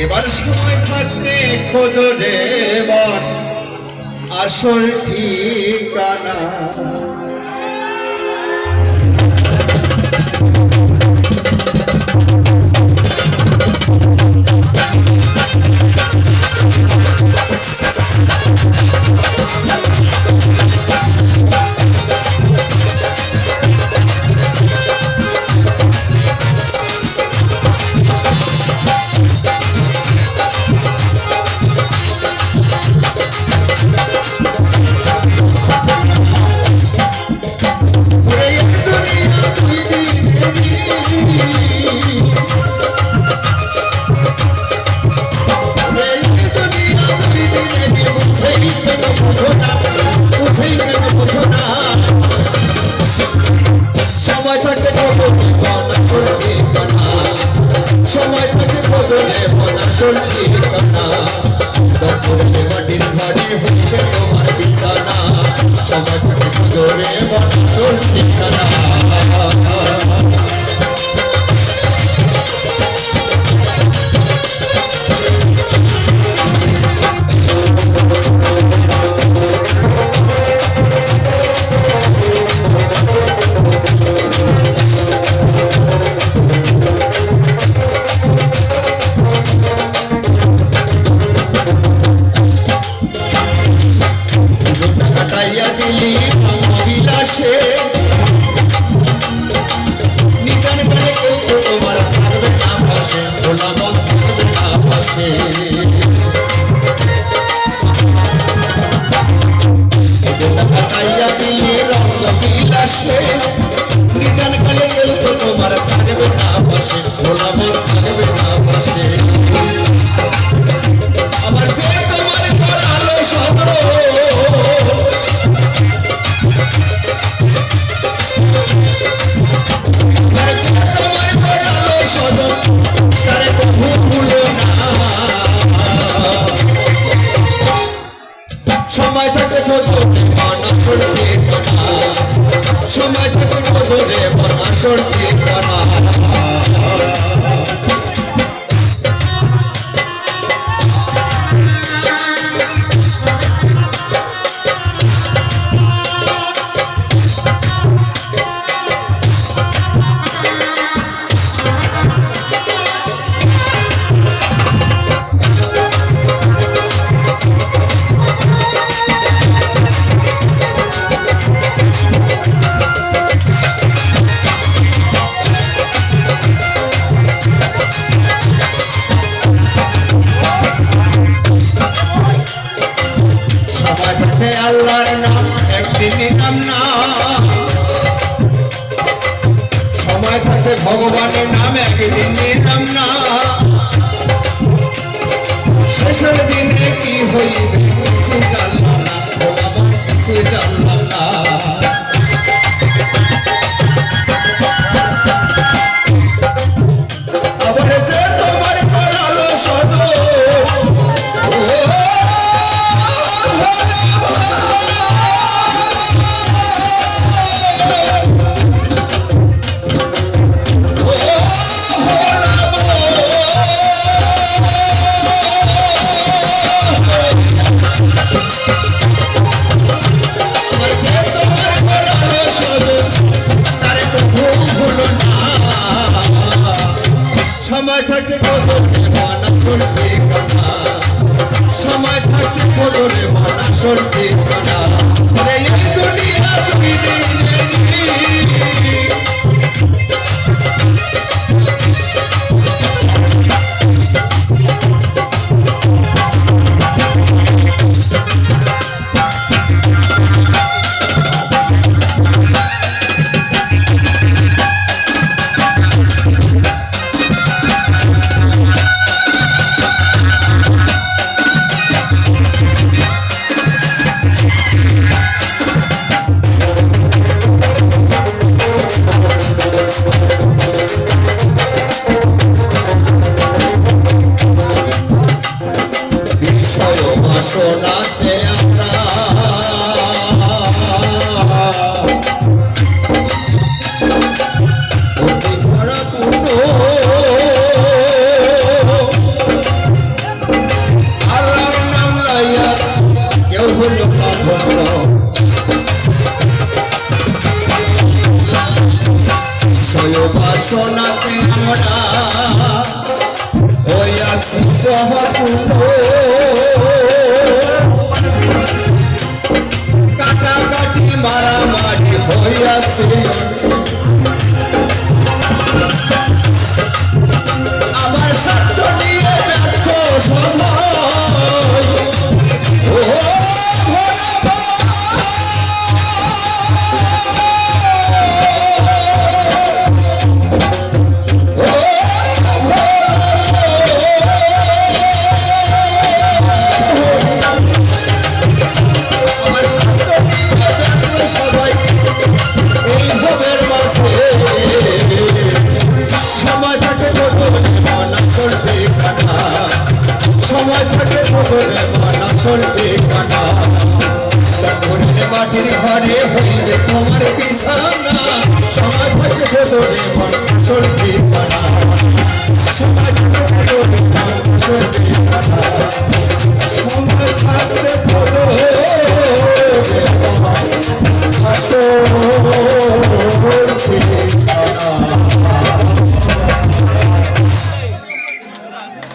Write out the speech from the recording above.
এবার সময় থাকতে খোঁজো রে মন আসল ঠিকানা। সময় থাকতে সময় থাকতে বদলে মনাসল ঠিকানা দখলে মাটির ঘরে হচ্ছে তোমার বিছানা। সময় থাকতে বদলে মনাসল ঠিকানা। নিদান করে কেউ তো তোমার থাকবে না পাশে, ভোলা মন থাকবে না পাশে। কাটাইয়া দিলে রঙ্গ বিলাসে নিদান করে কেউ তো তোমার থাকবে না পাশে, ভোলা মন থাকবে না পাশে। আমার যে তোমার করালো সদর সময় থাকে খোঁজে মনাসল ঠিকানা। সময় থাকে খোঁজে মনাসল ঠিকানা। আল্লাহর নাম একদিন নিলাম না, সময় থাকতে ভগবানের নাম একদিন নিলাম না। শেষের দিনে কি হইবে কিছু জানলাম না, ভগবান কিছু জানলাম না। আবার যে তোমার করালো সদর সময় থাকতে বদলে মনাসল ঠিকানা। সময় থাকতে বদলে মনাসল ঠিকানা। এই দুনিয়া দুই দিন বাসনাতে আমরা হইয়াছি বহকুল কাটাকাটি মারামারি হইয়াছে আমার স্বার্থ নিয়ে ব্যর্থ সময় ও মাটির ঘরে হইবে তোমার বিছানা সময় থাকে ভোরে মন চলবে কানা সময় থাকে ভোরে মন চলবে কানা সময় থাকতে ভোরে